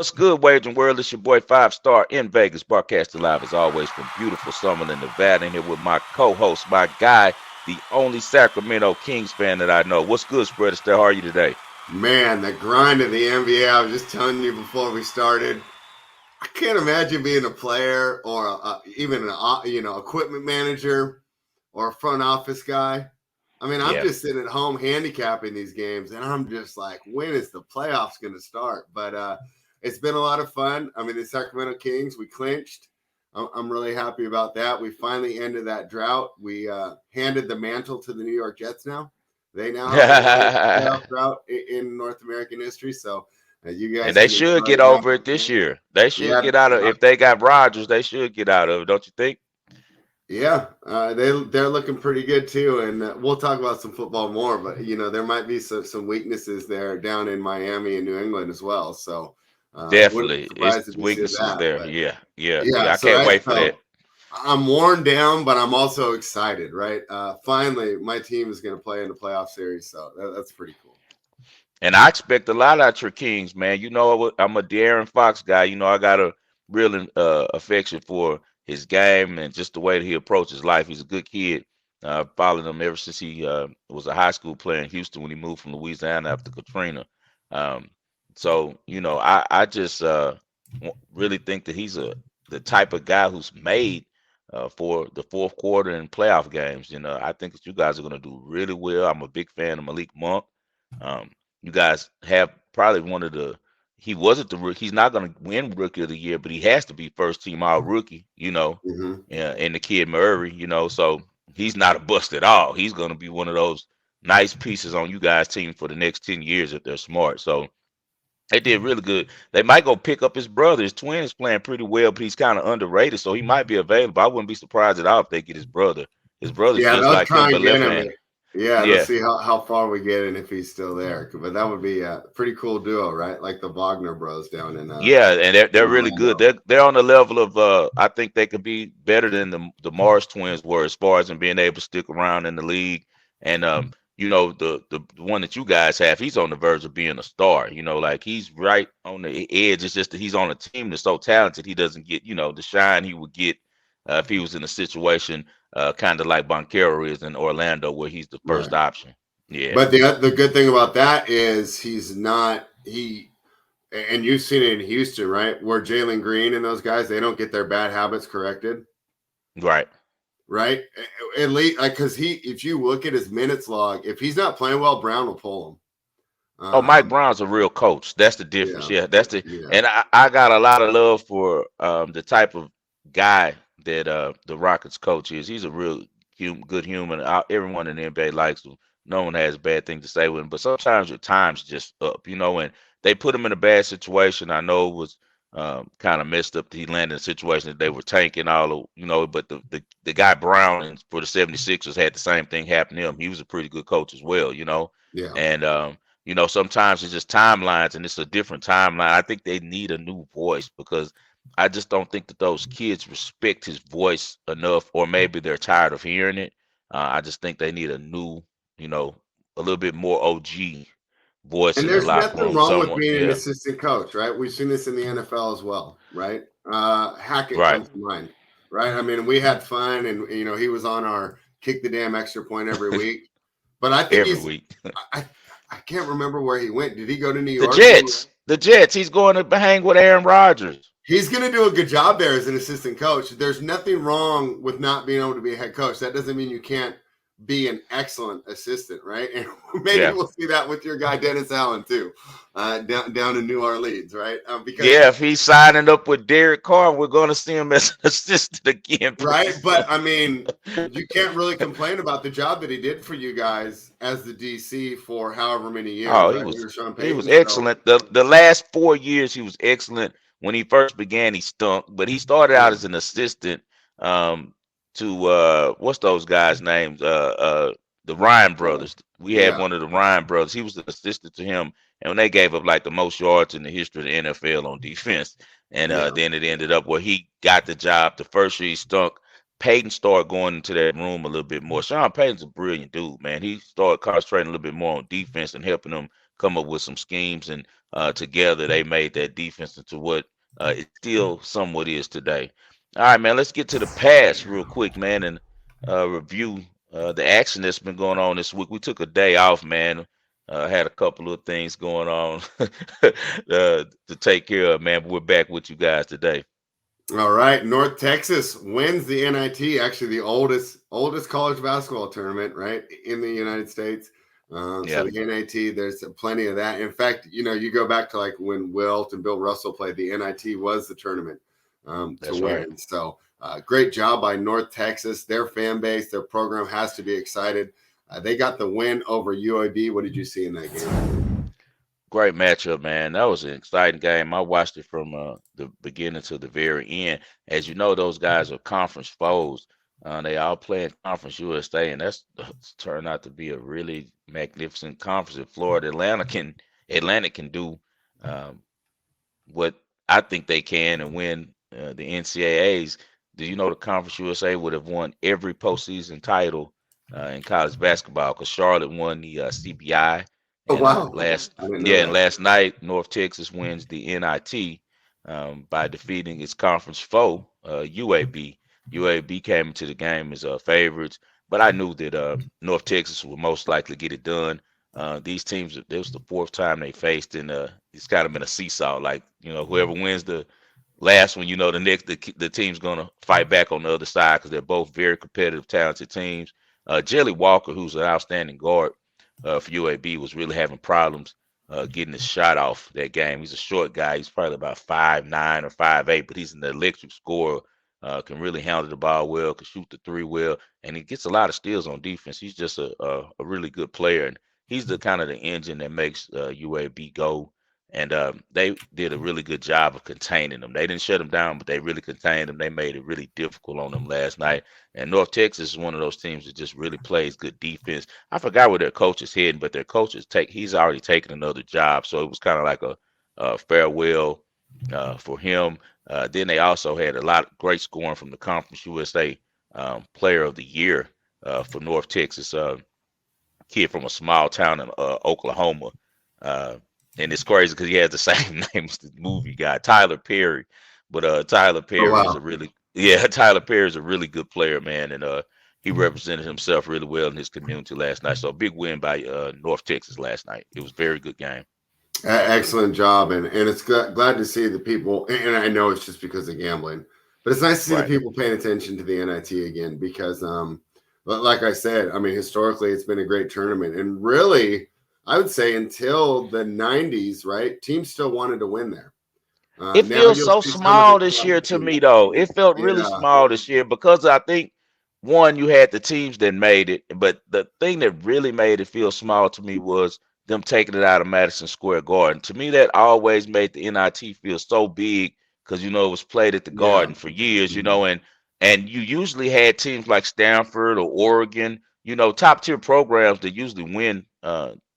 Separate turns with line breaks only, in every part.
What's good, Wagering World? It's your boy Five Star in Vegas, broadcasting live as always from beautiful Summerlin, Nevada. And here with my co-host, my guy, the only Sacramento Kings fan that I know. What's good, Spread Astaire? How are you today?
Man, the grind of the NBA. I was just telling you before we started. I can't imagine being a player or even an equipment manager or a front office guy. I mean, I'm
Yeah.
just sitting at home handicapping these games, and I'm just like, when is the playoffs going to start? But it's been a lot of fun. I mean, the Sacramento Kings, we clinched. I'm really happy about that. We finally ended that drought. We handed the mantle to the New York Jets now. They now have the longest playoff drought in North American history. So you
And
guys
they
can
should
enjoy
get
that.
over it this year. They should
Yeah,
get out of if they got Rodgers, they should get out of it, don't you think?
yeah, they're looking pretty good too, and we'll talk about some football more. But there might be some weaknesses there down in Miami and New England as well. So wouldn't be
Definitely.
surprised
It's
if we see
weaknesses
that.
there.
But
Yeah, yeah,
yeah,
yeah. I can't wait for that.
so I'm worn down, but I'm also excited. Right? Finally, my team is going to play in the playoff series, so that's pretty cool.
And I expect a lot out your Kings, man. You know, I'm a De'Aaron Fox guy. You know, I got a real affection for his game and just the way that he approaches life. He's a good kid. Followed him ever since he was a high school player in Houston when he moved from Louisiana after Katrina. Um, so, you know, I just really think that he's the type of guy who's made for the fourth quarter and playoff games. You know, I think that you guys are going to do really well. I'm a big fan of Malik Monk. Um, you guys have probably one of the. He wasn't the rookie. He's not going to win Rookie of the Year, but he has to be first team All Rookie. You know,
Mm-hmm.
and the kid Murray. You know, so he's not a bust at all. He's going to be one of those nice pieces on you guys' team for the next 10 years if they're smart. So they did really good. They might go pick up his brother. His twin is playing pretty well, but he's kind of underrated, so he might be available. I wouldn't be surprised at all if they get his brother. His brother's
Yeah,
just
they'll
like him,
try
but
and get him.
left-handed.
Yeah, they'll
Yeah.
see how far we get and if he's still there. But that would be a pretty cool duo, right? Like the Wagner Bros down
Yeah, and they're
in
really good.
Orlando.
They're on the level of I think they could be better than the Mars twins were as far as in being able to stick around in the league. And you know, the one that you guys have, he's on the verge of being a star. You know, like he's right on the edge. It's just that he's on a team that's so talented he doesn't get, you know, the shine he would get if he was in a situation kind of like Boncaro is in Orlando where he's the first
Right.
option. Yeah.
But the good thing about that is he's not and you've seen it in Houston, right? Where Jalen Green and those guys, they don't get their bad habits corrected,
Right.
right? At least like because if you look at his minutes log, if he's not playing well, Brown will pull him.
Oh, Mike Brown's a real coach. That's the difference.
Yeah,
Yeah, that's the
yeah,
and I got a lot of love for the type of guy that the Rockets coach is. He's a real good human. Everyone in the NBA likes him. No one has bad things to say with him, but sometimes your time's just up, you know, and they put him in a bad situation. I know it was kind of messed up that he landed in a situation that they were tanking all of, you know, but the guy Brown for the 76ers had the same thing happen to him. He was a pretty good coach as well, you know.
yeah.
And you know, sometimes it's just timelines and it's a different timeline. I think they need a new voice because I just don't think that those kids respect his voice enough, or maybe they're tired of hearing it. I just think they need a new, you know, a little bit more OG voice
And
in the
there's
locker
nothing
room.
wrong with
Someone,
being an
yeah,
assistant coach, right? We've seen this in the NFL as well, right? Hackett
right,
comes to mind, right? I mean, we had fun, and he was on our kick the damn extra point every week. But I think
every week.
I, I can't remember where he went. Did he go to New
The
York?
Jets, the Jets. He's going to hang with Aaron Rodgers.
He's going to do a good job there as an assistant coach. There's nothing wrong with not being able to be a head coach. That doesn't mean you can't be an excellent assistant, right? And maybe
Yeah.
we'll see that with your guy Dennis Allen too, down in New Orleans, right? Because
Yeah, if he's signing up with Derek Carr, we're going to see him as an assistant again pretty
right, but
soon.
I mean, you can't really complain about the job that he did for you guys as the DC for however many years,
Oh,
right? Under Sean
he was
Payton, so
excellent. The last 4 years he was excellent. When he first began, he stunk, but he started out
yeah,
as an assistant um to what's those guys' names? The Ryan brothers. We had
yeah,
one of the Ryan brothers. He was an assistant to him, and when they gave up like the most yards in the history of the NFL on defense, and
yeah.
then it ended up where he got the job. The first year he stunk. Peyton started going into that room a little bit more. Sean Payton's a brilliant dude, man. He started concentrating a little bit more on defense and helping them come up with some schemes, and together they made that defense into what it still somewhat is today. All right, man. Let's get to the past real quick, man, and review the action that's been going on this week. We took a day off, man. Had a couple of things going on to take care of, man. But we're back with you guys today.
All right, North Texas wins the NIT, actually the oldest college basketball tournament, right, in the United States. So
Yeah,
the NIT, there's plenty of that. In fact, you go back to like when Wilt and Bill Russell played, the NIT was the tournament to
that's right.
win. So great job by North Texas. Their fan base, their program has to be excited. They got the win over UAB. What did you see in that game?
Great matchup, man. That was an exciting game. I watched it from the beginning to the very end. As you know, those guys are conference foes. They all play in Conference USA, and that's turned out to be a really magnificent conference. If Florida Atlantic can do um, what I think they can and win the NCAAs. Do you know the Conference USA would have won every postseason title in college basketball because Charlotte won the CBI,
Oh,
and
wow. I didn't know that.
last night North Texas wins the NIT by defeating its conference foe UAB. UAB came into the game as favorites, but I knew that North Texas would most likely get it done. These teams, this was the fourth time they faced, and it's kind of been a seesaw. Like, whoever wins the last one, the team's gonna fight back on the other side because they're both very competitive, talented teams. Jelly Walker, who's an outstanding guard for UAB, was really having problems getting his shot off that game. He's a short guy. He's probably about 5'9" or 5'8", but he's an electric scorer. Can really handle the ball well, can shoot the three well, and he gets a lot of steals on defense. He's just a really good player, and he's the kind of the engine that makes UAB go. And they did a really good job of containing them. They didn't shut them down, but they really contained them. They made it really difficult on them last night. And North Texas is one of those teams that just really plays good defense. I forgot where their coach is heading, but their coach he's already taken another job, so it was kind of like a farewell for him. Then they also had a lot of great scoring from the Conference USA Player of the Year for North Texas. Kid from a small town in Oklahoma. Uh, and it's crazy because he has the same name as the movie guy, Tyler Perry. But Tyler
Oh,
Perry is
wow.
a really, yeah, Tyler Perry is a really good player, man. And he represented himself really well in his community last night. So a big win by North Texas last night. It was a very good game.
Excellent job, and it's glad to see the people. And I know it's just because of gambling, but it's nice to see the
Right.
people paying attention to the NIT again because, like I said, I mean, historically it's been a great tournament, and really, I would say until the '90s, right? Teams still wanted to win there.
It
Now
feels
you'll
so
see some of the
small this year
top
to
teams.
me, though. It felt really
Yeah,
small this year because I think one, you had the teams that made it, but the thing that really made it feel small to me was them taking it out of Madison Square Garden. To me, that always made the NIT feel so big because it was played at the
yeah,
Garden for years, and you usually had teams like Stanford or Oregon, top tier programs that usually win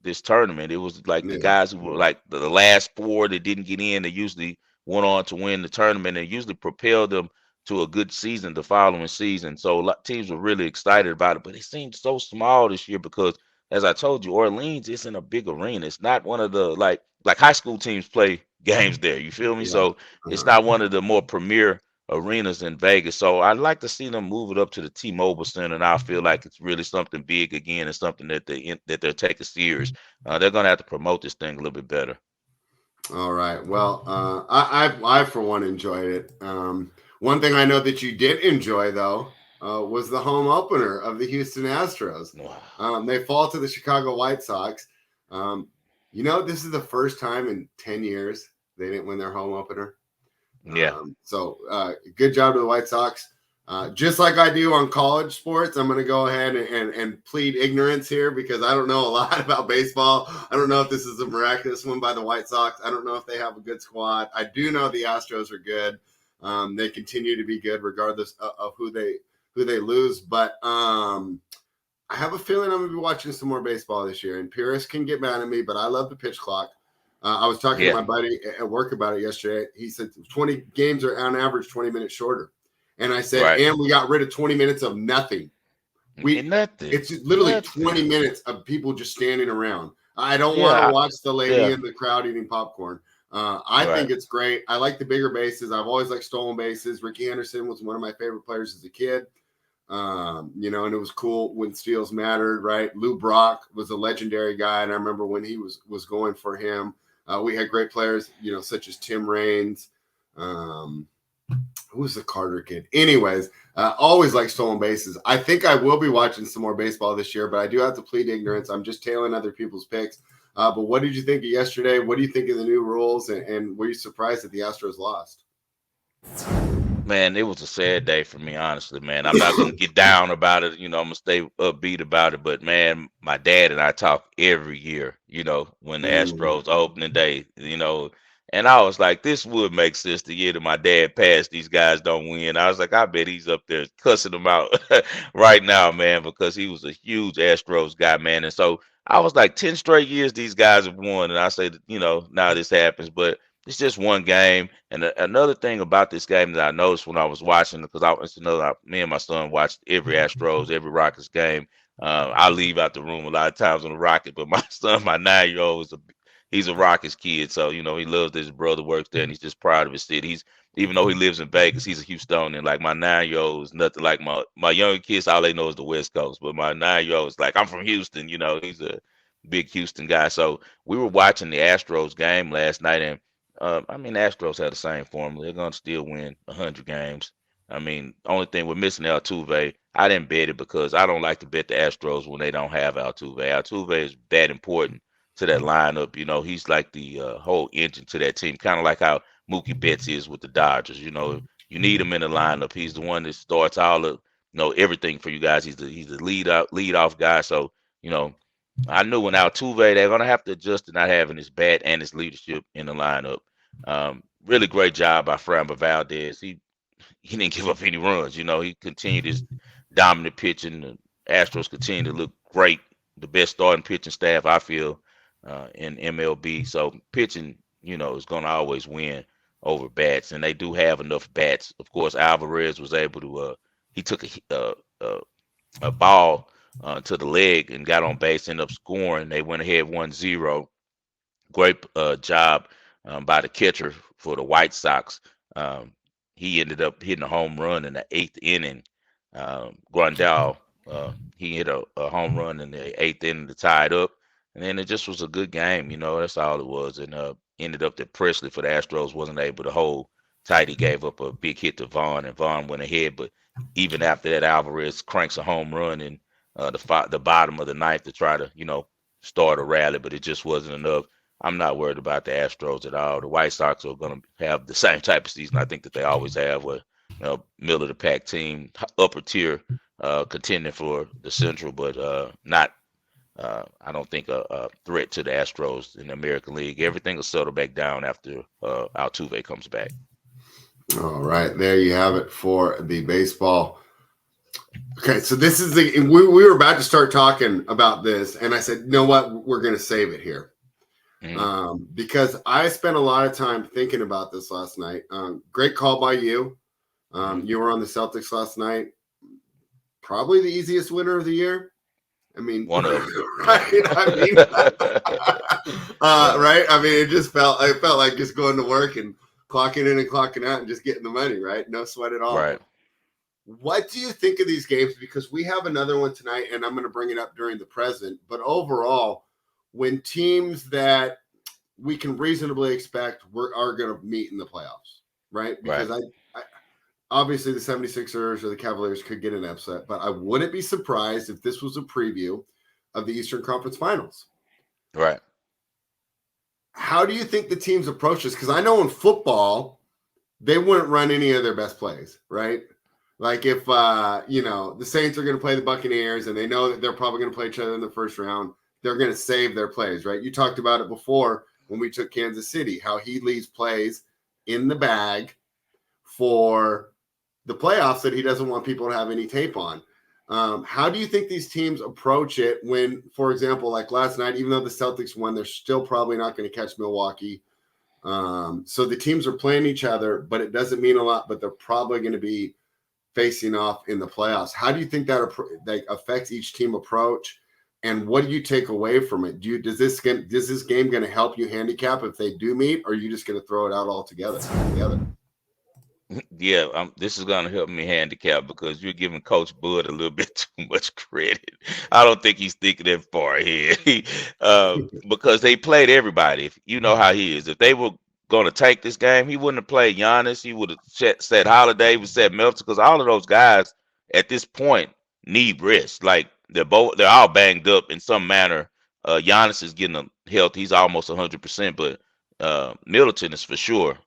this tournament. It was like the
yeah.
guys who were like the last four that didn't get in, they usually went on to win the tournament and usually propelled them to a good season the following season. So teams were really excited about it, but it seemed so small this year because, as I told you, Orleans isn't a big arena. It's not one of the like high school teams play games there. You feel me?
Yeah.
So it's
Uh-huh.
not one of the more premier arenas in Vegas. So I'd like to see them move it up to the T-Mobile Center, and I feel like it's really something big again and something that they're taking serious. They're gonna have to promote this thing a little bit better.
All right. Well, I for one enjoyed it. One thing I know that you did enjoy though was the home opener of the Houston Astros. They fall to the Chicago White Sox. Um, this is the first time in 10 years they didn't win their home opener.
Yeah.
So good job to the White Sox. Just like I do on college sports, I'm going to go ahead and plead ignorance here because I don't know a lot about baseball. I don't know if this is a miraculous win by the White Sox. I don't know if they have a good squad. I do know the Astros are good. They continue to be good regardless of who they lose. But I have a feeling I'm going to be watching some more baseball this year. And Pierce can get mad at me, but I love the pitch clock. I was talking to
Yeah.
my buddy at work about it yesterday. He said 20 games are on average 20 minutes shorter. And I said,
Right.
and we got rid of 20 minutes of nothing.
And nothing.
It's literally
Nothing.
20 minutes of people just standing around. I don't want to
Yeah,
watch the lady
yeah,
in the crowd eating popcorn. I
right.
think it's great. I like the bigger bases. I've always liked stolen bases. Ricky Henderson was one of my favorite players as a kid. And it was cool when steals mattered, right? Lou Brock was a legendary guy, and I remember when he was going for him. We had great players, such as Tim Raines. Who was the Carter kid? Anyways, always like stolen bases. I think I will be watching some more baseball this year, but I do have to plead ignorance. I'm just tailing other people's picks. But what did you think of yesterday? What do you think of the new rules? And were you surprised that the Astros lost?
Man, it was a sad day for me, honestly, man. I'm not gonna get down about it, I'm gonna stay upbeat about it. But man, my dad and I talk every year, when the
Mm.
Astros opening day, and I was like, this would make sense the year that my dad passed, these guys don't win. I was like, I bet he's up there cussing them out right now, man, because he was a huge Astros guy, man. And so I was like, 10 straight years these guys have won. And I say, now this happens, but it's just one game. And another thing about this game that I noticed when I was watching, because me and my son watched every Astros, every Rockets game. I leave out the room a lot of times on the Rocket, but my son, my 9-year-old, he's a Rockets kid, so he loves that his brother works there, and he's just proud of his city. Even though he lives in Vegas, he's a Houstonian. Like my 9-year-old is nothing like my younger kids. All they know is the West Coast, but my 9-year-old is like, I'm from Houston. He's a big Houston guy. So we were watching the Astros game last night, and Astros have the same formula. They're gonna still win 100 games. Only thing we're missing Altuve. I didn't bet it because I don't like to bet the Astros when they don't have Altuve. Altuve is that important to that lineup. He's like the whole engine to that team, kind of like how Mookie Betts is with the Dodgers. You need him in the lineup. He's the one that starts all of everything for you guys. He's the lead off guy. So you know I knew when Altuve, they're gonna have to adjust to not having his bat and his leadership in the lineup. Really great job by Framber Valdez. He didn't give up any runs. He continued his dominant pitching. The Astros continue to look great. The best starting pitching staff I feel in MLB. So pitching, is going to always win over bats, and they do have enough bats. Of course, Alvarez was able to. He took a ball to the leg and got on base, ended up scoring. They went ahead 1-0. Great job by the catcher for the White Sox. Um, he ended up hitting a home run in the eighth inning. Grandal, he hit a home run in the eighth inning to tie it up. And then it just was a good game. That's all it was. And ended up that Presley for the Astros wasn't able to hold tight. He gave up a big hit to Vaughn, and Vaughn went ahead. But even after that, Alvarez cranks a home run in the bottom of the ninth to try to, start a rally, but it just wasn't enough. I'm not worried about the Astros at all. The White Sox are going to have the same type of season I think that they always have, where middle of the pack team, upper tier, contending for the Central, but not. I don't think a threat to the Astros in the American League. Everything will settle back down after Altuve comes back.
All right, there you have it for the baseball. Okay, so this is we were about to start talking about this, and I said, you know what, we're going to save it here. Because I spent a lot of time thinking about this last night. Great call by you. You were on the Celtics last night. Probably the easiest winner of the year.
One of them.
Right? Right? I felt like just going to work and clocking in and clocking out and just getting the money, right? No sweat at all.
Right.
What do you think of these games? Because we have another one tonight, and I'm going to bring it up during the present. But overall, when teams that we can reasonably expect are going to meet in the playoffs, right? Because I obviously the 76ers or the Cavaliers could get an upset, but I wouldn't be surprised if this was a preview of the Eastern Conference Finals.
Right.
How do you think the teams approach this? Because I know in football, they wouldn't run any of their best plays, right? Like if, the Saints are going to play the Buccaneers and they know that they're probably going to play each other in the first round, they're going to save their plays, right? You talked about it before when we took Kansas City, how he leaves plays in the bag for the playoffs that he doesn't want people to have any tape on. How do you think these teams approach it when, for example, like last night, even though the Celtics won, they're still probably not going to catch Milwaukee. So the teams are playing each other, but it doesn't mean a lot, but they're probably going to be facing off in the playoffs. How do you think that affects each team approach? And what do you take away from it? Does this game going to help you handicap if they do meet, or are you just going to throw it out altogether?
Yeah, this is going to help me handicap because you're giving Coach Bud a little bit too much credit. I don't think he's thinking that far ahead. Because they played everybody. If you know how he is. If they were going to take this game, he wouldn't have played Giannis. He would have said Holiday, would said Melton, because all of those guys at this point need rest. Like they're all banged up in some manner. Giannis is getting healthy. He's almost 100%, but Middleton is for sure,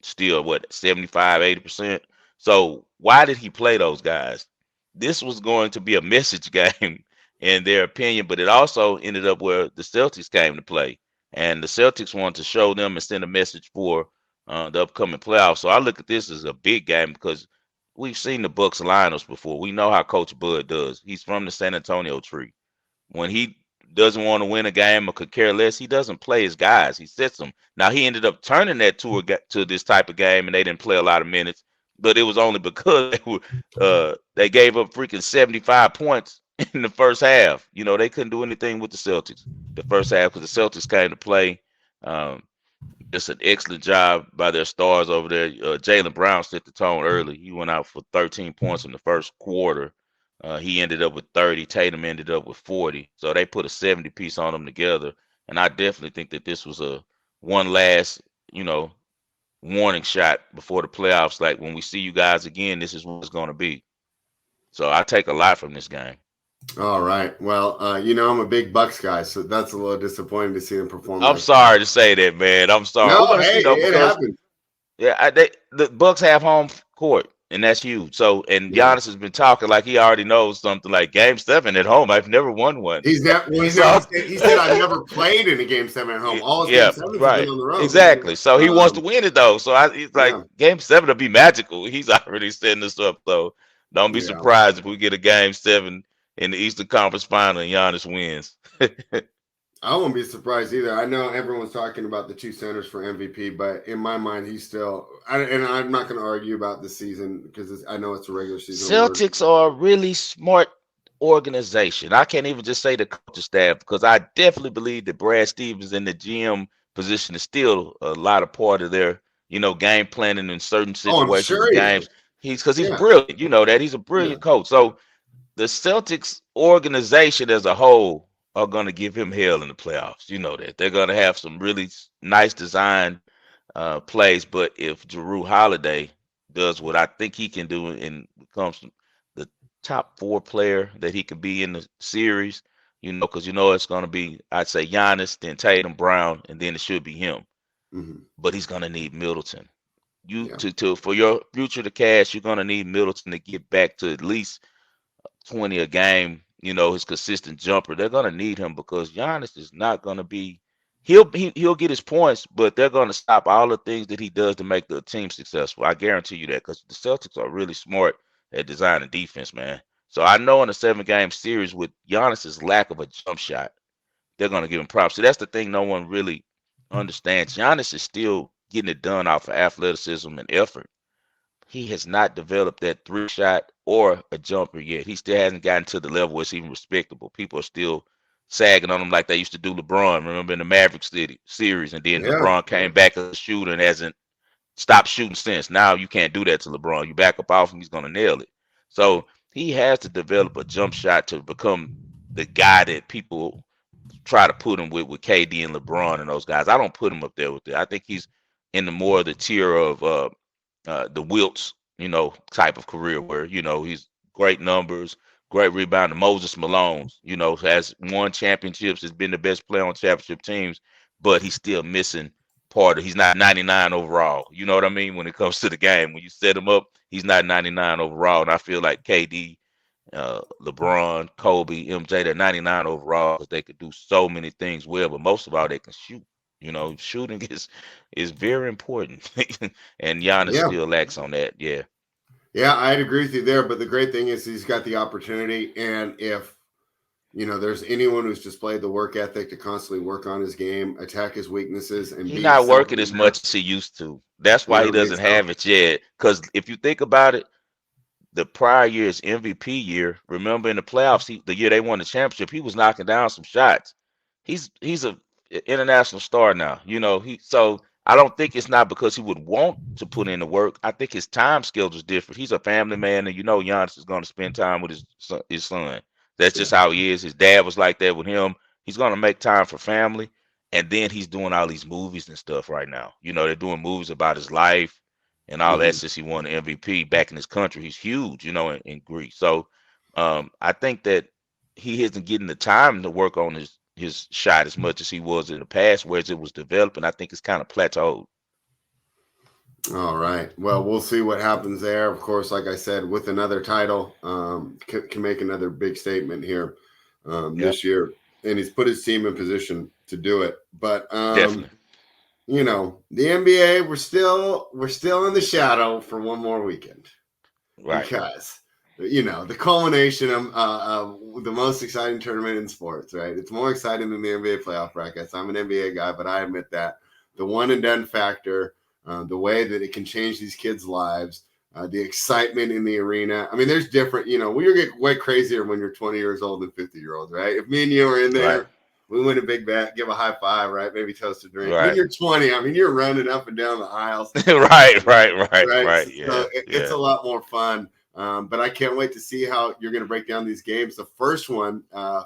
still what 75, 80%. So why did he play those guys? This was going to be a message game in their opinion, but it also ended up where the Celtics came to play, and the Celtics wanted to show them and send a message for the upcoming playoffs. So I look at this as a big game because we've seen the Bucks lineups before. We know how Coach Bud does. He's from the San Antonio tree. When he doesn't want to win a game or could care less, he doesn't play his guys. He sits them. Now he ended up turning that to this type of game, and they didn't play a lot of minutes. But it was only because they gave up freaking 75 points in the first half. They couldn't do anything with the Celtics the first half because the Celtics came to play. Um, just an excellent job by their stars over there. Jaylen Brown set the tone early. He went out for 13 points in the first quarter. He ended up with 30. Tatum ended up with 40. So they put a 70 piece on them together. And I definitely think that this was a one last, warning shot before the playoffs. Like, when we see you guys again, this is what it's going to be. So I take a lot from this game.
All right. Well, I'm a big Bucks guy, so that's a little disappointing to see them perform.
I'm sorry to say that, man. I'm sorry.
No,
We're going to
hey,
see, though,
it
because
happens.
yeah, the Bucks have home court, and that's huge. So, and
Yeah.
Giannis has been talking like he already knows something. Like Game 7 at home, I've never won one.
He said I've never played in a Game 7 at home. All his
Yeah,
Game 7s have been
right,
on the road.
exactly. So he wants to win it though. So he's like,
Yeah.
Game 7 will be magical. He's already setting this up. So don't be surprised if we get a Game 7 in the Eastern Conference Final and Giannis wins.
I won't be surprised either. I know everyone's talking about the two centers for MVP, but in my mind, he's still. And I'm not going to argue about this season because I know it's a regular season.
Celtics are a really smart organization. I can't even just say the coaching staff because I definitely believe that Brad Stevens in the GM position is still a lot of part of their, game planning in certain situations of games. He's brilliant. You know that he's a brilliant coach. So the Celtics organization as a whole are going to give him hell in the playoffs. You know that they're going to have some really nice design plays, but if Jrue Holiday does what I think he can do and becomes the top 4 player that he could be in the series, because it's going to be, I'd say Giannis, then Tatum, Brown, and then it should be him.
Mm-hmm.
But he's going to need Middleton. For your future to cash, you're going to need Middleton to get back to at least 20 a game. His consistent jumper. They're going to need him because Giannis is not going to be. He'll get his points, but they're going to stop all the things that he does to make the team successful. I guarantee you that because the Celtics are really smart at designing defense, man. So I know in a 7-game series with Giannis's lack of a jump shot, they're going to give him props. So that's the thing no one really understands. Giannis is still getting it done off of athleticism and effort. He has not developed that 3 shot or a jumper yet. He still hasn't gotten to the level where it's even respectable. People are still sagging on him like they used to do LeBron. Remember in the Mavericks series, and then LeBron came back as a shooter and hasn't stopped shooting since. Now you can't do that to LeBron. You back up off him, he's gonna nail it. So he has to develop a jump shot to become the guy that people try to put him with KD and LeBron and those guys. I don't put him up there with it. I think he's in the more of the tier of the Wilts, type of career where, he's great numbers, great rebound. Moses Malone's, has won championships, has been the best player on championship teams, but he's still missing he's not 99 overall. You know what I mean? When it comes to the game, when you set him up, he's not 99 overall. And I feel like KD, LeBron, Kobe, MJ, they're 99 overall because they could do so many things well, but most of all, they can shoot. Shooting is very important, and Giannis still lacks on that. Yeah,
I'd agree with you there. But the great thing is he's got the opportunity, and if there's anyone who's just played the work ethic to constantly work on his game, attack his weaknesses, and
he's not working as much as he used to. That's why he doesn't have it yet. Because if you think about it, the prior year's MVP year, remember in the playoffs, the year they won the championship, he was knocking down some shots. He's a international star now. So I don't think it's not because he would want to put in the work. I think his time schedule is different. He's a family man, and Giannis is going to spend time with his son. That's
Yeah.
just how he is. His dad was like that with him. He's going to make time for family, and then he's doing all these movies and stuff right now. They're doing movies about his life and all that
Mhm.
since he won the MVP back in his country. He's huge, in Greece. So I think that he isn't getting the time to work on his shot as much as he was in the past, whereas it was developing. I think it's kind of plateaued.
All right. Well, we'll see what happens there. Of course, like I said, with another title, can make another big statement here
Yeah,
this year, and he's put his team in position to do it. But
definitely.
the NBA, we're still in the shadow for one more weekend
Right.
because the culmination of the most exciting tournament in sports. Right? It's more exciting than the NBA playoff brackets. I'm an NBA guy, but I admit that the one and done factor, the way that it can change these kids' lives, the excitement in the arena. I mean, there's different. We get way crazier when you're 20 years old than 50-year-olds, right? If me and you are in
Right.
there, we win a big bet, give a high five, right? Maybe toast a drink. When
Right.
you're 20, I mean, you're running up and down the aisles,
Right. Right. Right.
right?
Right.
So
Yeah.
it's a
Yeah.
lot more fun. But I can't wait to see how you're going to break down these games. The first one,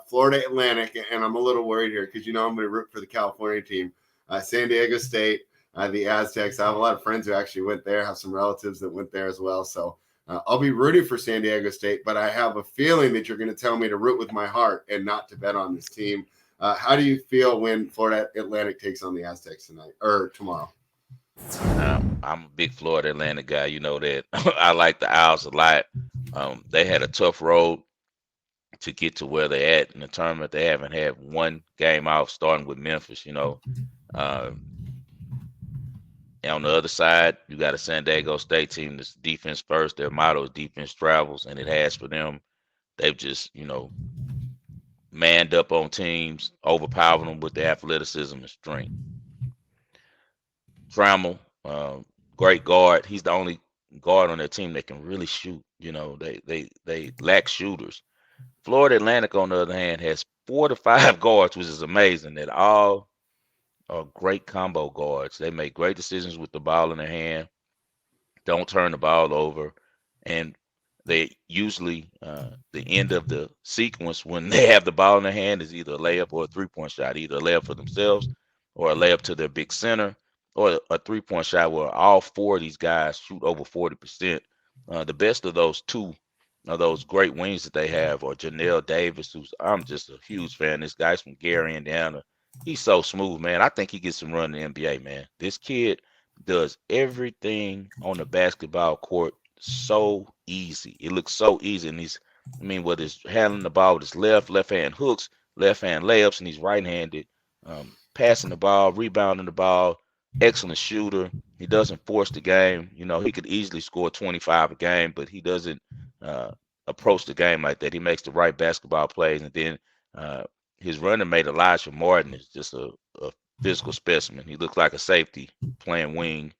Florida Atlantic, and I'm a little worried here because I'm going to root for the California team, San Diego State, the Aztecs. I have a lot of friends who actually went there, have some relatives that went there as well. So I'll be rooting for San Diego State, but I have a feeling that you're going to tell me to root with my heart and not to bet on this team. How do you feel when Florida Atlantic takes on the Aztecs tonight or tomorrow?
I'm a big Florida Atlantic guy. You know that. I like the Owls a lot. They had a tough road to get to where they're at in the tournament. They haven't had one game out, starting with Memphis. Uh, and on the other side, you got a San Diego State team that's defense first. Their motto is defense travels, and it has for them. They've just, manned up on teams, overpowered them with their athleticism and strength. Trammell, great guard. He's the only guard on their team that can really shoot. They lack shooters. Florida Atlantic, on the other hand, has 4 to 5 guards, which is amazing. That all are great combo guards. They make great decisions with the ball in their hand. Don't turn the ball over, and they usually the end of the sequence when they have the ball in their hand is either a layup or a 3-point shot, either a layup for themselves or a layup to their big center, or a 3-point shot where all 4 of these guys shoot over 40%. The best of those two of those great wings that they have are Janelle Davis, who's I'm just a huge fan. This guy's from Gary, Indiana. He's so smooth, man. I think he gets some run in the NBA, man. This kid does everything on the basketball court so easy. It looks so easy. And whether it's handling the ball with his left hand hooks, left hand layups, and he's right handed, passing the ball, rebounding the ball, excellent shooter. He doesn't force the game. He could easily score 25 a game, but he doesn't uh, approach the game like that. He makes the right basketball plays. And then uh, his running mate, Elijah Martin, is just a physical specimen. He looks like a safety playing wing,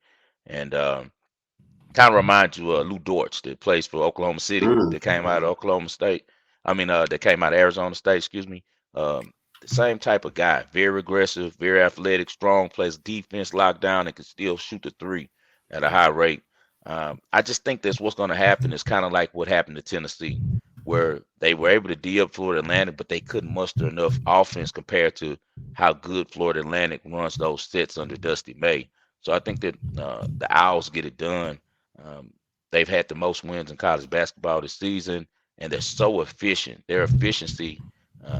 and kind of reminds you of Lou Dortch that plays for Oklahoma City,
Mm.
that came out of Oklahoma State. That came out of Arizona State, excuse me. The same type of guy, very aggressive, very athletic, strong, plays defense, locked down, and can still shoot the three at a high rate. I just think that's what's going to happen. It's kind of like what happened to Tennessee, where they were able to D up Florida Atlantic, but they couldn't muster enough offense compared to how good Florida Atlantic runs those sets under Dusty May. So I think that the Owls get it done. um, they've had the most wins in college basketball this season, and they're so efficient. Their efficiency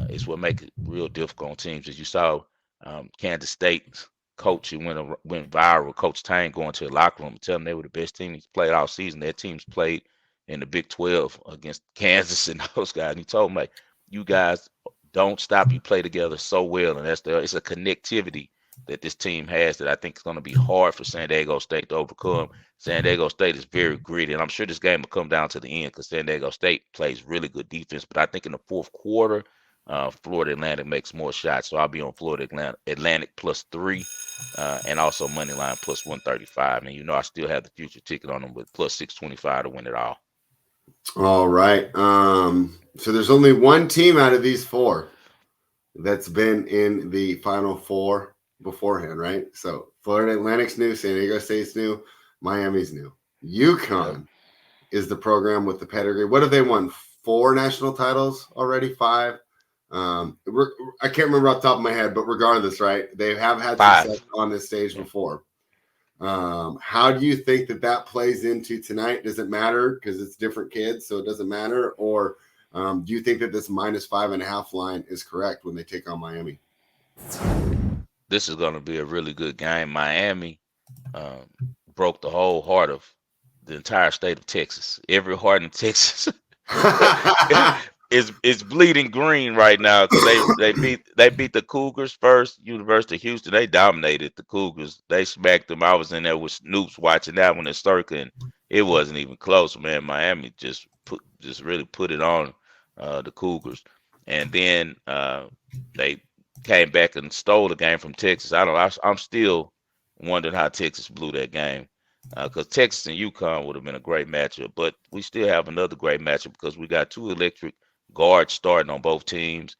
is what makes it real difficult on teams. As you saw, Kansas State's coach, who went viral, Coach Tang, going to the locker room and telling them they were the best team he's played all season. Their teams played in the Big 12 against Kansas and those guys. And he told them, like, you guys don't stop. You play together so well, and it's a connectivity that this team has that I think is going to be hard for San Diego State to overcome. San Diego State is very gritty, and I'm sure this game will come down to the end because San Diego State plays really good defense. But I think in the fourth quarter, Florida Atlantic makes more shots. So I'll be on Florida Atlantic +3, and also money line +135. And I still have the future ticket on them with +625 to win it all.
All right. So there's only one team out of these four that's been in the Final Four beforehand, right? So Florida Atlantic's new, San Diego State's new, Miami's new.
Yep.
UConn is the program with the pedigree. What have they won? Four national titles already? Five? I can't remember off the top of my head, but regardless, right? They have had success
5.
on this stage
Yeah.
before. How do you think that that plays into tonight? Does it matter because it's different kids, so it doesn't matter? Or do you think that this -5.5 line is correct when they take on Miami?
This is going to be a really good game. Miami um, broke the whole heart of the entire state of Texas. Every heart in Texas is bleeding green right now because they beat the Cougars first. University of Houston, they dominated the Cougars. They smacked them. I was in there with Snoops watching that one in Circa, and it wasn't even close, man. Miami just really put it on the Cougars, and then they came back and stole the game from Texas. I don't. I'm still wondering how Texas blew that game because Texas and UConn would have been a great matchup. But we still have another great matchup because we got two electric guards starting on both teams,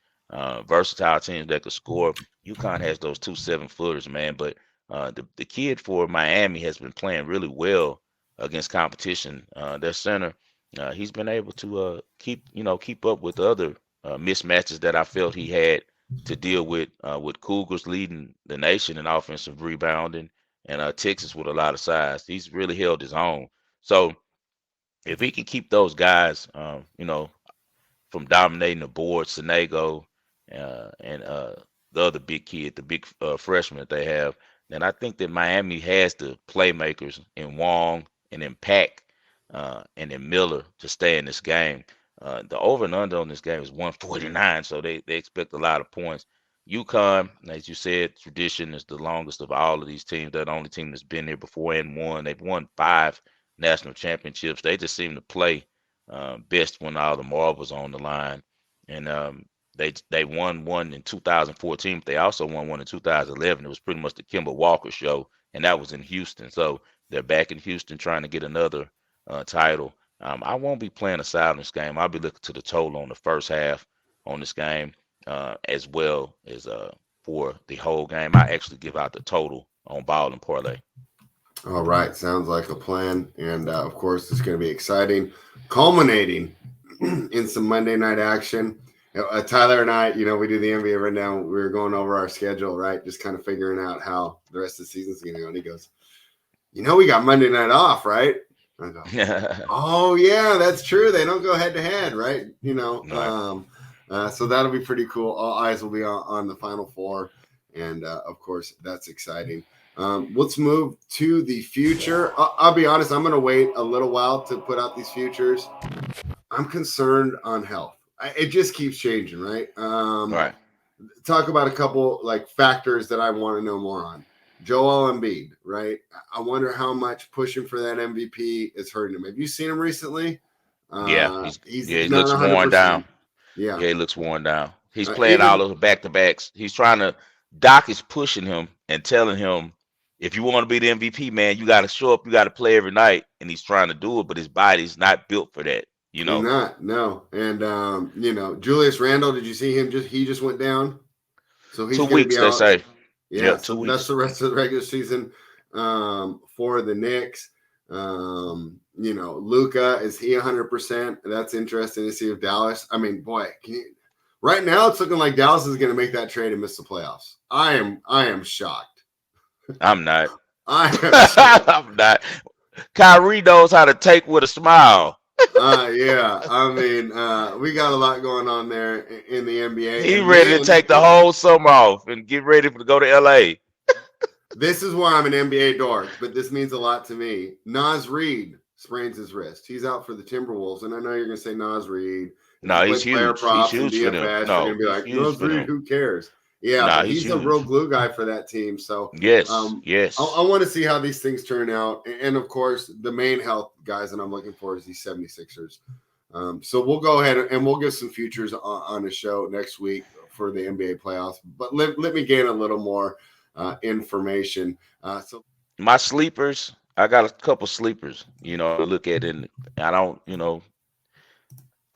versatile teams that could score. UConn has those two 7-footers, man. But the kid for Miami has been playing really well against competition. Their center, he's been able to keep up with the other mismatches that I felt he had to deal with Cougars leading the nation in offensive rebounding and Texas with a lot of size. He's really held his own. So if he can keep those guys, from dominating the board, Senego, and the other big kid, the big freshman that they have, then I think that Miami has the playmakers in Wong and in Pack and in Miller to stay in this game. The over and under on this game is 149, so they expect a lot of points. UConn, as you said, tradition is the longest of all of these teams. They're the only team that's been here before and won. They've won 5 national championships. They just seem to play best when all the marbles on the line. And they won one in 2014, but they also won one in 2011. It was pretty much the Kimball Walker show, and that was in Houston. So they're back in Houston trying to get another title. I won't be playing a side on this game. I'll be looking to the total on the first half on this game, as well as for the whole game. I actually give out the total on Ball and Parlay.
All right, sounds like a plan. And of course, it's going to be exciting, culminating in some Monday night action. Tyler and I, we do the NBA rundown. We were going over our schedule, right? Just kind of figuring out how the rest of the season's going to go. And he goes, we got Monday night off, right? I go, oh, yeah, that's true. They don't go head to head, right?
Right.
So that'll be pretty cool. All eyes will be on the Final Four. And of course, that's exciting. Let's move to the future. I'll be honest, I'm going to wait a little while to put out these futures. I'm concerned on health. It just keeps changing, right?
Right.
Talk about a couple like factors that I want to know more on. Joel Embiid, right? I wonder how much pushing for that MVP is hurting him. Have you seen him recently?
Yeah.
He's
He
not
looks worn
100%.
down.
Yeah.
Yeah, he looks worn down. He's playing
Even
all those back to backs. He's trying to. Doc is pushing him and telling him, if you want to be the MVP, man, you got to show up. You got to play every night. And he's trying to do it, but his body's not built for that. You
he's
know,
not, no. And Julius Randle, did you see him? He just went down. So he's
two
going to be
weeks they
out.
say.
Yeah,
Yeah,
so
two
that's
weeks.
the rest of the regular season for the Knicks. Luca, is he 100%? That's interesting to see if Dallas. I mean, boy, right now it's looking like Dallas is going to make that trade and miss the playoffs. I am shocked.
I'm not.
I am shocked.
I'm not. Kyrie knows how to take with a smile.
Yeah, I mean, we got a lot going on there in the NBA,
He
and
ready to
man,
take the whole summer off and get ready to go to LA.
this is why I'm an NBA dork, but this means a lot to me. Nas Reed sprains his wrist. He's out for the Timberwolves, and I know you're going to say Nas Reed. If you
No,
play
he's
player
huge. He's
props and
huge for them.
DFS, you're
No,
going to be
he's
like,
huge
Nas
for
Reed,
them.
who cares? Yeah,
Nah,
but
he's
he's a real
huge.
glue guy for that team. So
Yes, yes.
I want to see how these things turn out. And of course, the main health guys that I'm looking for is these 76ers. So we'll go ahead and we'll get some futures on the show next week for the NBA playoffs. But let me gain a little more information. So
My sleepers, I got a couple sleepers, to look at, and I don't,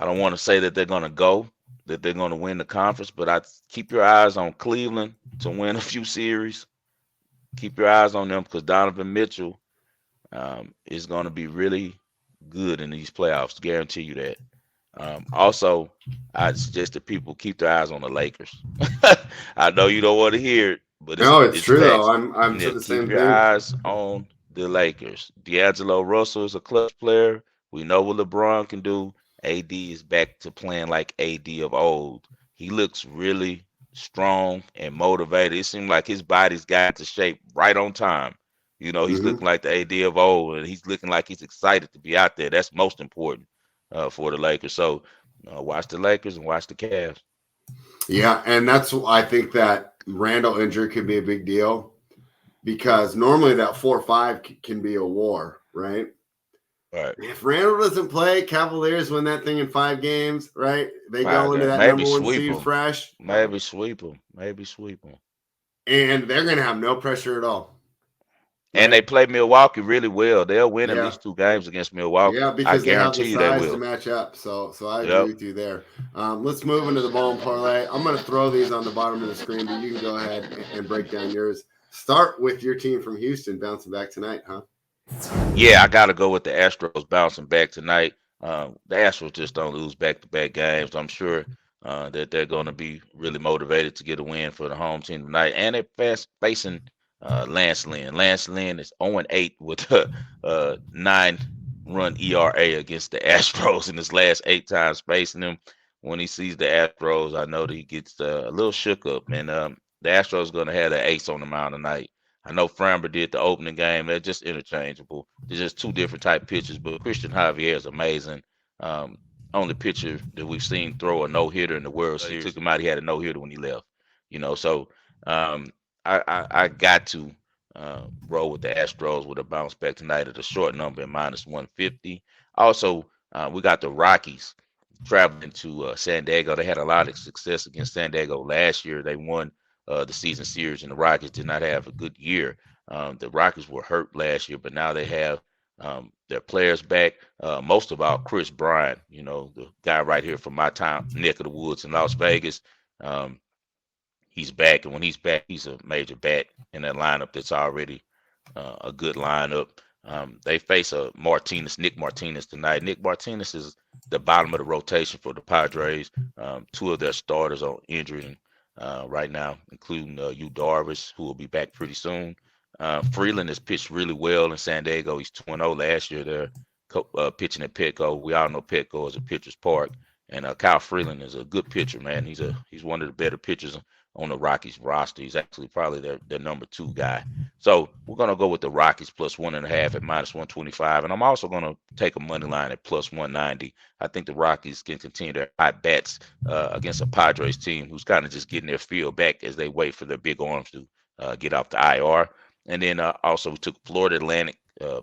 I don't want to say that they're going to go, that they're going to win the conference, but I keep your eyes on Cleveland to win a few series. Keep your eyes on them because Donovan Mitchell is going to be really good in these playoffs. Guarantee you that. Also, I suggest that people keep their eyes on the Lakers. I know you don't want to hear it, but
No, it's
it's
true though.
facts.
I'm
Yeah,
said the
keep
same
your
thing.
eyes on the Lakers. D'Angelo Russell is a clutch player. We know what LeBron can do. AD is back to playing like AD of old. He looks really strong and motivated. It seems like his body's got into shape right on time. You know, he's
Hmm.
looking like the AD of old, and he's looking like he's excited to be out there. That's most important for the Lakers. So watch the Lakers and watch the Cavs.
Yeah, and I think that Randall injury could be a big deal because normally that 4-5 can be a war, right?
Right.
If Randall doesn't play, Cavaliers win that thing in 5 games, right? They go
Five
into
games.
that
Maybe
number one
sweep
seed
them.
fresh,
Maybe sweep them. Maybe sweep them.
and they're going to have no pressure at all,
And
right?
they play Milwaukee really well. They'll win at
Yeah.
least 2 games against
Yeah,
Milwaukee. I
because they have the
guarantee you they
size to
will.
match up. So I agree
Yep.
with you there. Let's move into the ball and parlay. I'm going to throw these on the bottom of the screen, but you can go ahead and break down yours. Start with your team from Houston bouncing back tonight, huh?
Yeah, I got to go with the Astros bouncing back tonight. The Astros just don't lose back-to-back games. I'm sure that they're going to be really motivated to get a win for the home team tonight. And they're facing Lance Lynn. Lance Lynn is 0-8 with a 9-run ERA against the Astros in his last 8 times facing them. When he sees the Astros, I know that he gets a little shook up. And the Astros going to have the ace on the mound tonight. I know Framber did the opening game. They're just interchangeable. They're just two different type pitchers. But Christian Javier is amazing. Um, Only pitcher that we've seen throw a no hitter in the World Series. Took him out. He had a no hitter when he left. So um, I got to roll with the Astros with a bounce back tonight at a short number at -150. Also, we got the Rockies traveling to San Diego. They had a lot of success against San Diego last year. They won the season series, and the Rockets did not have a good year. The Rockets were hurt last year, but now they have their players back. Most of all, Chris Bryant, the guy right here from my town, neck of the woods in Las Vegas. Um, he's back, and when he's back, he's a major bat in that lineup that's already a good lineup. They face Nick Martinez tonight. Nick Martinez is the bottom of the rotation for the Padres. Two of their starters are injured right now, including Yu Darvish, who will be back pretty soon. Freeland has pitched really well in San Diego. He's 2-0 last year. They're pitching at Petco. We all know Petco is a pitcher's park, and Kyle Freeland is a good pitcher, man. He's one of the better pitchers on the Rockies roster. He's actually probably their number 2 guy. So we're gonna go with the Rockies +1.5 at -125, and I'm also gonna take a money line at +190. I think the Rockies can continue their high bats against a Padres team who's kind of just getting their field back as they wait for their big arms to get off the IR. And then also took Florida Atlantic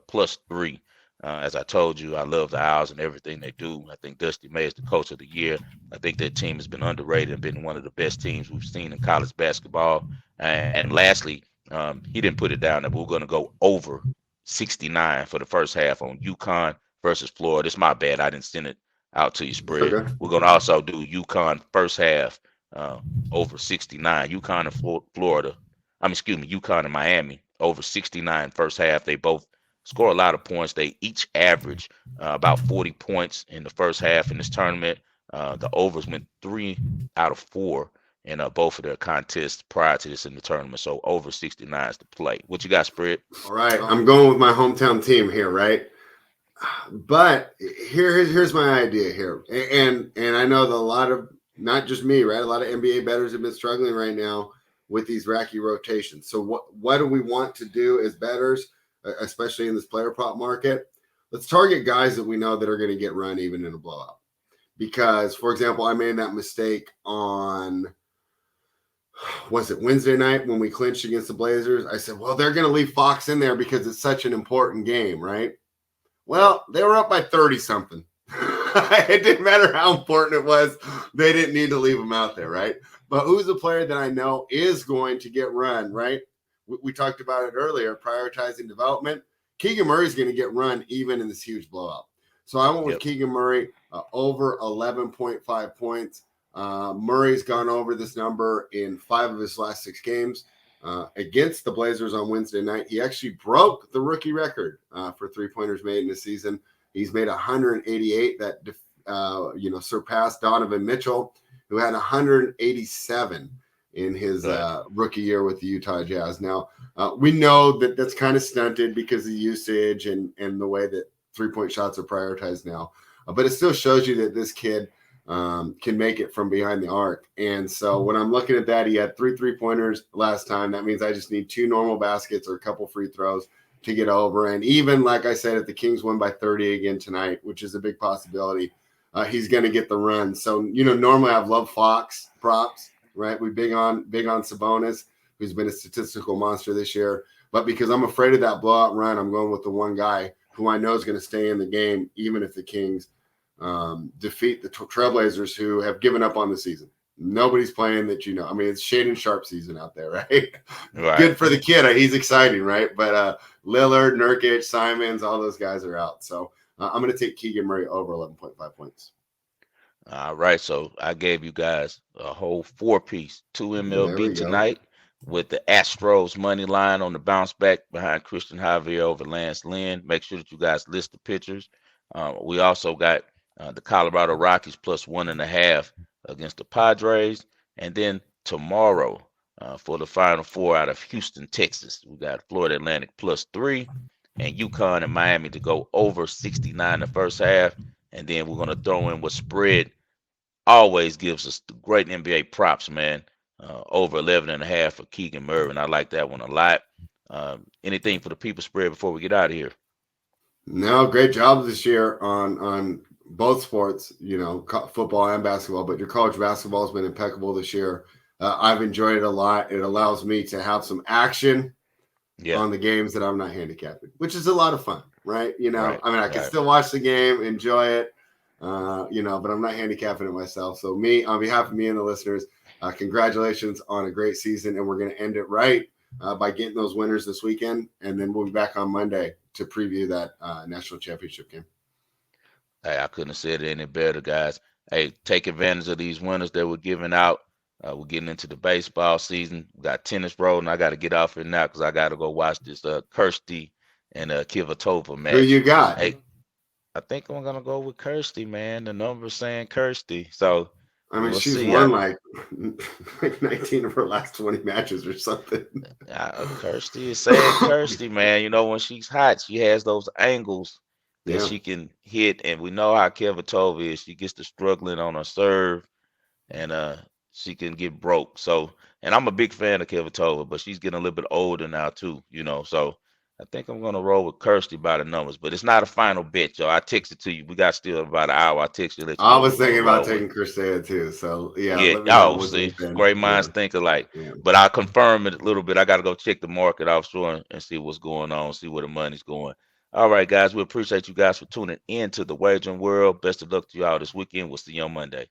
+3. As I told you, I love the Owls and everything they do. I think Dusty May is the coach of the year. I think that team has been underrated and been one of the best teams we've seen in college basketball. And lastly, he didn't put it down there, but we're going to go over 69 for the first half on UConn versus Florida. It's my bad. I didn't send it out to you
It's
spread.
okay.
We're going to also do UConn first half uh, over 69. UConn and Florida. Excuse me, UConn and Miami over 69 first half. They both score a lot of points. They each average about 40 points in the first half in this tournament. The overs went 3 out of 4 in both of their contests prior to this in the tournament. So over 69 is the play. What you got, spread?
All right. I'm going with my hometown team here, right? But here's my idea here. And I know that a lot of, not just me, right? A lot of NBA bettors have been struggling right now with these racky rotations. So what do we want to do as bettors, especially in this player prop market? Let's target guys that we know that are going to get run even in a blowout. Because, for example, I made that mistake on, was it Wednesday night when we clinched against the Blazers? I said, well, they're going to leave Fox in there because it's such an important game, right? Well, they were up by 30 something. It didn't matter how important it was. They didn't need to leave him out there, right? But who's a player that I know is going to get run, right? We talked about it earlier, prioritizing development. Keegan Murray's going to get run even in this huge blowout. So I went with
Yep.
Keegan Murray over 11.5 points. Murray's gone over this number in 5 of his last 6 games. Against the Blazers on Wednesday night, he actually broke the rookie record for 3-pointers made in the season. He's made 188 that surpassed Donovan Mitchell, who had 187 in his
Right.
rookie year with the Utah Jazz. Now, we know that that's kind of stunted because of usage and the way that 3-point shots are prioritized now. But it still shows you that this kid can make it from behind the arc. And so when I'm looking at that, he had 3 3-pointers last time. That means I just need 2 normal baskets or a couple free throws to get over. And even like I said, if the Kings win by 30 again tonight, which is a big possibility, he's going to get the run. So, normally I've loved Fox props, right? We big on Sabonis, who's been a statistical monster this year. But because I'm afraid of that blowout run, I'm going with the one guy who I know is going to stay in the game, even if the Kings defeat the Trailblazers, who have given up on the season. Nobody's playing that, I mean, it's Shaden Sharp season out there, right?
Right.
Good for the kid. He's exciting, right? But Lillard, Nurkic, Simons, all those guys are out. So I'm going to take Keegan Murray over 11.5 points.
All right, so I gave you guys a whole 4-piece, 2
There
MLB
we go.
tonight with the Astros money line on the bounce back behind Christian Javier over Lance Lynn. Make sure that you guys list the pictures. We also got the Colorado Rockies plus 1.5 against the Padres. And then tomorrow for the Final Four out of Houston, Texas, we got Florida Atlantic plus 3 and UConn and Miami to go over 69 the first half. And then we're going to throw in what Spread always gives us the great NBA props, man. Over 11.5 for Keegan Murray. And I like that one a lot. Anything for the people, Spread, before we get out of here?
No, great job this year on both sports, football and basketball, but your college basketball has been impeccable this year. I've enjoyed it a lot. It allows me to have some action on the games that I'm not handicapping, which is a lot of fun, right?
Right,
I mean, I can still watch the game, enjoy it, but I'm not handicapping it myself. So on behalf of me and the listeners, congratulations on a great season. And we're going to end it right by getting those winners this weekend. And then we'll be back on Monday to preview that national championship game.
Hey, I couldn't have said it any better, guys. Hey, take advantage of these winners that we're giving out. We're getting into the baseball season. We got tennis rolling. I got to get off it now because I got to go watch this Kirsty and Kvitova match.
Who you got?
Hey, I think I'm gonna go with Kirsty, man. The number's saying Kirsty, so
I mean,
we'll
she's
see.
won like 19 of her last 20 matches or something.
Kirsty is saying Kirsty, man. When she's hot, she has those angles that she can hit, and we know how Kvitova is. She gets to struggling on her serve, and she can get broke. So, and I'm a big fan of Kvitova, but she's getting a little bit older now too, So I think I'm gonna roll with Kirsty by the numbers, but it's not a final bet, y'all. I texted to you. We got still about an hour. I text you.
I was thinking about taking Kirstea too. So
yeah.
let me know
See, great minds think alike.
Yeah.
But I'll confirm it a little bit. I got to go check the market offshore and see what's going on, see where the money's going. All right, guys. We appreciate you guys for tuning in to the Wagering World. Best of luck to you all this weekend. We'll see you on Monday.